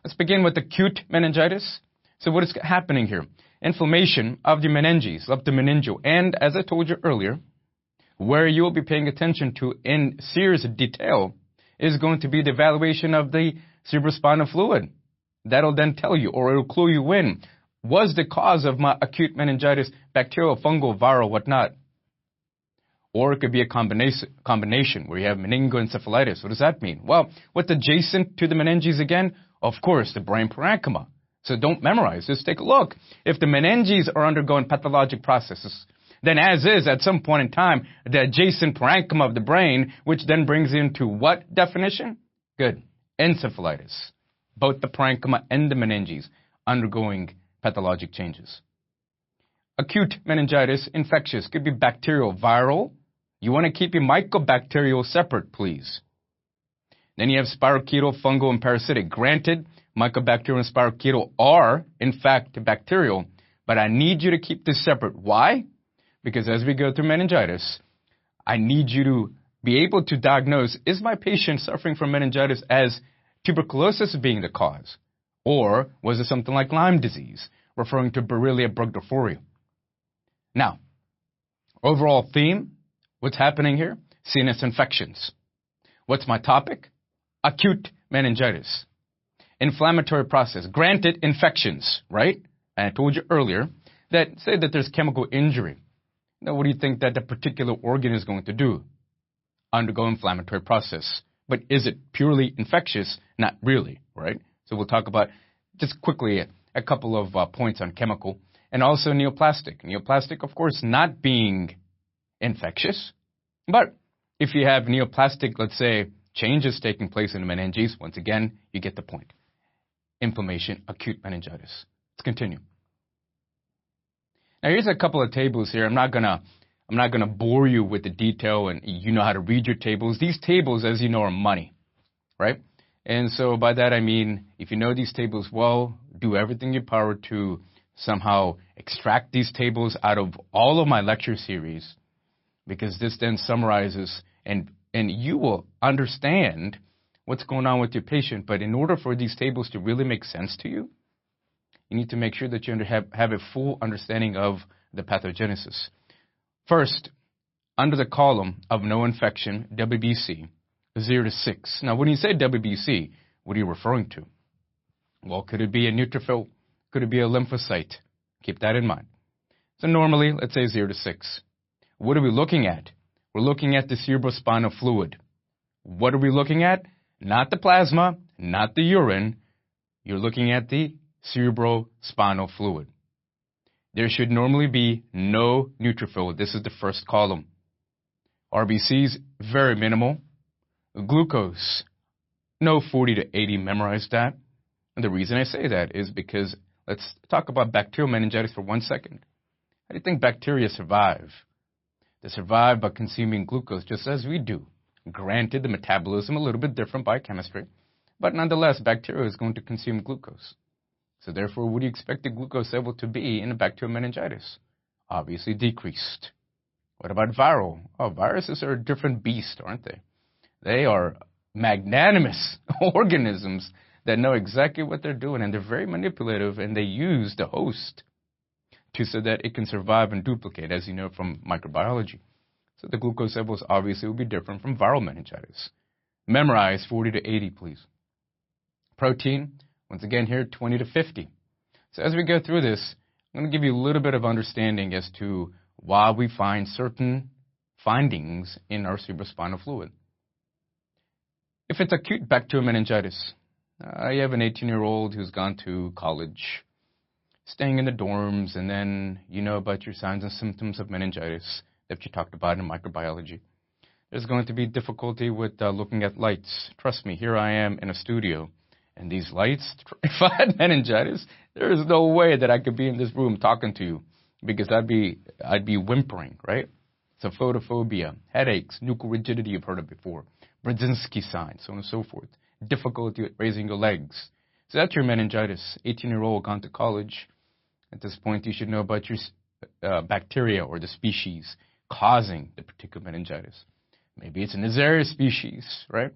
Let's begin with acute meningitis. So what is happening here? Inflammation of the meninges, of the meningeal. And as I told you earlier, where you'll be paying attention to in serious detail is going to be the evaluation of the cerebrospinal fluid. That'll then tell you, or it'll clue you in, was the cause of my acute meningitis bacterial, fungal, viral, whatnot? Or it could be a combination where you have meningoencephalitis. What does that mean? Well, what's adjacent to the meninges again? Of course, the brain parenchyma. So don't memorize, just take a look. If the meninges are undergoing pathologic processes, then as is, at some point in time, the adjacent parenchyma of the brain, which then brings into what definition? Good. Encephalitis. Both the parenchyma and the meninges undergoing pathologic changes. Acute meningitis, infectious, could be bacterial, viral. You want to keep your mycobacterial separate, please. Then you have spirochetal, fungal, and parasitic. Granted, mycobacterial and spirochetal are, in fact, bacterial, but I need you to keep this separate. Why? Because as we go through meningitis, I need you to be able to diagnose, is my patient suffering from meningitis as tuberculosis being the cause? Or was it something like Lyme disease, referring to Borrelia burgdorferi? Now, overall theme, what's happening here? CNS infections. What's my topic? Acute meningitis. Inflammatory process. Granted, infections, right? And I told you earlier that say that there's chemical injury. Now, what do you think that the particular organ is going to do? Undergo inflammatory process. But is it purely infectious? Not really, right? So we'll talk about just quickly a couple of points on chemical. And also neoplastic. Neoplastic, of course, not being infectious. But if you have neoplastic, let's say, changes taking place in the meninges, once again, you get the point. Inflammation, acute meningitis. Let's continue. Now, here's a couple of tables here. I'm not gonna bore you with the detail, and you know how to read your tables. These tables, as you know, are money, right? And so by that I mean, if you know these tables well, do everything in your power to somehow extract these tables out of all of my lecture series, because this then summarizes and you will understand what's going on with your patient. But in order for these tables to really make sense to you, you need to make sure that you have a full understanding of the pathogenesis. First, under the column of no infection, WBC, 0 to 6. Now, when you say WBC, what are you referring to? Well, could it be a neutrophil? Could it be a lymphocyte? Keep that in mind. So normally, let's say 0 to 6. What are we looking at? We're looking at the cerebrospinal fluid. What are we looking at? Not the plasma, not the urine. You're looking at the cerebrospinal fluid. There should normally be no neutrophil. This is the first column. RBCs, very minimal. Glucose, no 40 to 80. Memorize that. And the reason I say that is because let's talk about bacterial meningitis for 1 second. How do you think bacteria survive? They survive by consuming glucose just as we do. Granted, the metabolism a little bit different biochemistry, but nonetheless, bacteria is going to consume glucose. So therefore, what do you expect the glucose level to be in a bacterial meningitis? Obviously decreased. What about viral? Oh, viruses are a different beast, aren't they? They are magnanimous organisms that know exactly what they're doing, and they're very manipulative, and they use the host so that it can survive and duplicate, as you know from microbiology. So the glucose levels obviously will be different from viral meningitis. Memorize 40 to 80, please. Protein, once again here, 20 to 50. So as we go through this, I'm going to give you a little bit of understanding as to why we find certain findings in our cerebrospinal fluid. If it's acute bacterial meningitis, you have an 18-year-old who's gone to college, staying in the dorms, and then you know about your signs and symptoms of meningitis that you talked about in microbiology. There's going to be difficulty with looking at lights. Trust me, here I am in a studio, and these lights, if I had meningitis, there is no way that I could be in this room talking to you, because I'd be whimpering, right? So photophobia, headaches, nuchal rigidity, you've heard of before, Brzezinski signs, so on and so forth. Difficulty with raising your legs. So that's your meningitis. 18-year-old gone to college. At this point, you should know about your bacteria or the species causing the particular meningitis. Maybe it's a Neisseria species, right?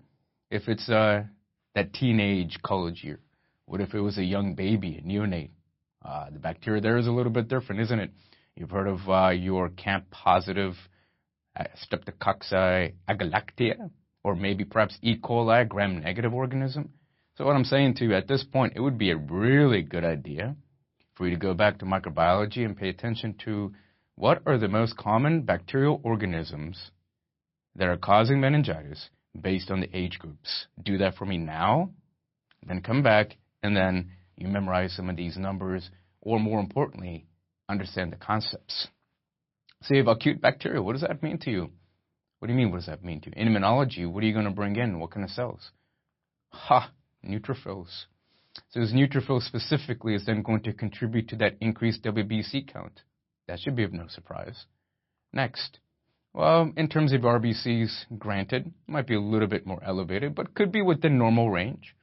If it's that teenage college year. What if it was a young baby, a neonate? The bacteria there is a little bit different, isn't it? You've heard of your CAMP-positive Streptococcus agalactia, or maybe perhaps E. coli, gram-negative organism. So what I'm saying to you, at this point, it would be a really good idea for you to go back to microbiology and pay attention to what are the most common bacterial organisms that are causing meningitis based on the age groups. Do that for me now, then come back, and then you memorize some of these numbers, or more importantly, understand the concepts. So you have acute bacteria. What does that mean to you? What do you mean, what does that mean to you? In immunology, what are you going to bring in? What kind of cells? Neutrophils. So those neutrophils specifically is then going to contribute to that increased WBC count. That should be of no surprise. Next. Well, in terms of RBCs, granted, might be a little bit more elevated, but could be within normal range.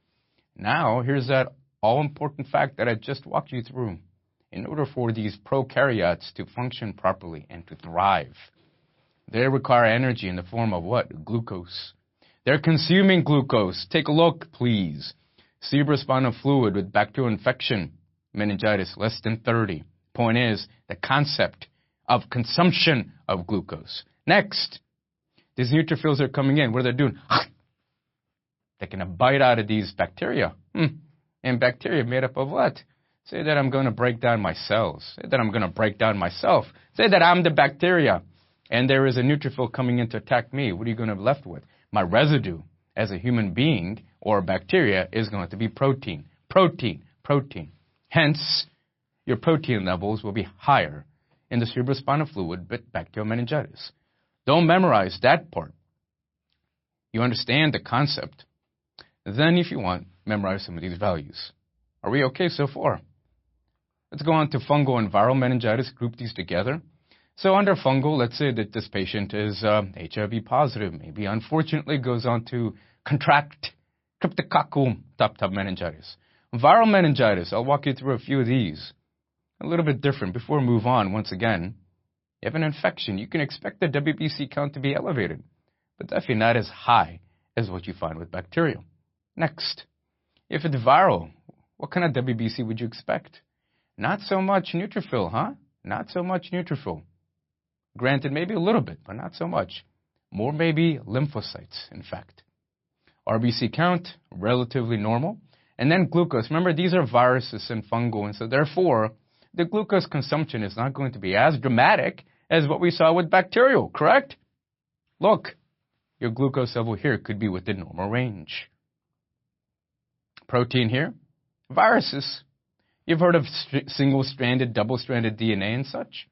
Now, here's that all-important fact that I just walked you through. In order for these prokaryotes to function properly and to thrive, they require energy in the form of what? Glucose. They're consuming glucose. Take a look, please. Cerebrospinal fluid with bacterial infection, meningitis, less than 30. Point is, the concept of consumption of glucose. Next, these neutrophils are coming in. What are they doing? Taking a bite out of these bacteria. And bacteria made up of what? Say that I'm going to break down my cells. Say that I'm going to break down myself. Say that I'm the bacteria. And there is a neutrophil coming in to attack me. What are you going to be left with? My residue as a human being or bacteria is going to be protein. Protein. Protein. Hence, your protein levels will be higher in the cerebrospinal fluid with bacterial meningitis. Don't memorize that part. You understand the concept. Then, if you want, memorize some of these values. Are we okay so far? Let's go on to fungal and viral meningitis, group these together. So under fungal, let's say that this patient is HIV positive, maybe unfortunately goes on to contract cryptococcal top meningitis. Viral meningitis, I'll walk you through a few of these. A little bit different. Before we move on, once again, you have an infection. You can expect the WBC count to be elevated, but definitely not as high as what you find with bacterial. Next, if it's viral, what kind of WBC would you expect? Not so much neutrophil, huh? Not so much neutrophil. Granted, maybe a little bit, but not so much. More maybe lymphocytes, in fact. RBC count, relatively normal. And then glucose. Remember, these are viruses and fungal, and so therefore, the glucose consumption is not going to be as dramatic as what we saw with bacterial, correct? Look, your glucose level here could be within normal range. Protein here, viruses. You've heard of single-stranded, double-stranded DNA and such.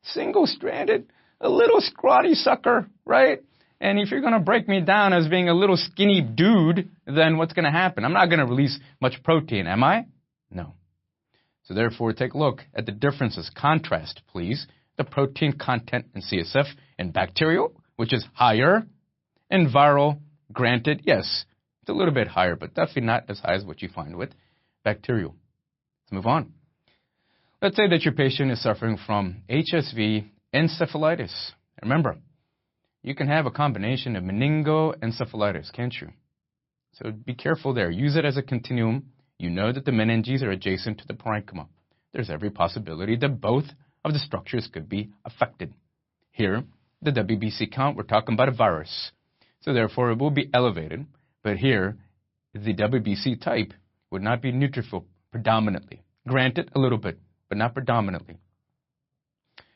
Single-stranded, a little scrawny sucker, right? And if you're going to break me down as being a little skinny dude, then what's going to happen? I'm not going to release much protein, am I? No. So therefore, take a look at the differences. Contrast, please, the protein content in CSF and bacterial, which is higher, and viral, granted, yes, it's a little bit higher, but definitely not as high as what you find with bacterial. Let's move on. Let's say that your patient is suffering from HSV encephalitis. Remember, you can have a combination of meningoencephalitis, can't you? So be careful there. Use it as a continuum. You know that the meninges are adjacent to the parenchyma. There's every possibility that both of the structures could be affected. Here, the WBC count, we're talking about a virus. So therefore, it will be elevated. But here, the WBC type would not be neutrophil predominantly. Granted, a little bit, but not predominantly.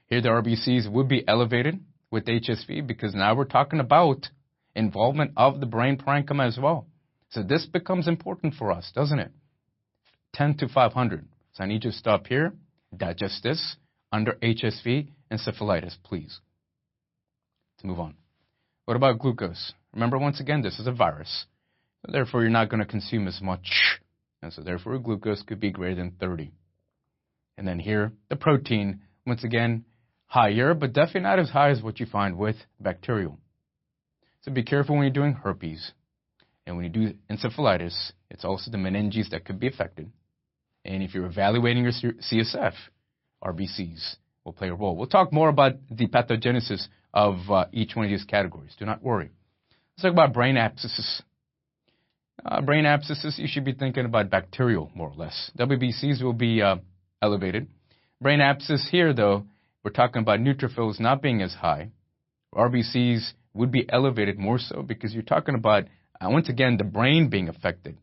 Here, the RBCs would be elevated with HSV because now we're talking about involvement of the brain parenchyma as well. So this becomes important for us, doesn't it? 10 to 500. So I need you to stop here, digest this under HSV encephalitis, please. Let's move on. What about glucose? Remember, once again, this is a virus. So therefore, you're not going to consume as much. And so therefore, glucose could be greater than 30. And then here, the protein, once again, higher, but definitely not as high as what you find with bacterial. So be careful when you're doing herpes. And when you do encephalitis, it's also the meninges that could be affected. And if you're evaluating your CSF, RBCs will play a role. We'll talk more about the pathogenesis of each one of these categories. Do not worry. Let's talk about brain abscesses. Brain abscesses, you should be thinking about bacterial, more or less. WBCs will be elevated. Brain abscess here, though, we're talking about neutrophils not being as high. RBCs would be elevated more so because you're talking about, once again, the brain being affected.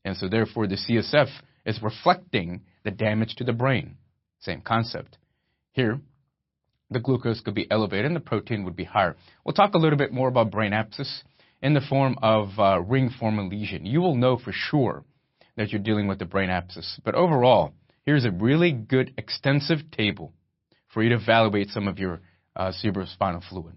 And so, therefore, the CSF is reflecting the damage to the brain. Same concept. Here, the glucose could be elevated and the protein would be higher. We'll talk a little bit more about brain abscess in the form of ring-forming lesion. You will know for sure that you're dealing with the brain abscess. But overall, here's a really good extensive table for you to evaluate some of your cerebrospinal fluid.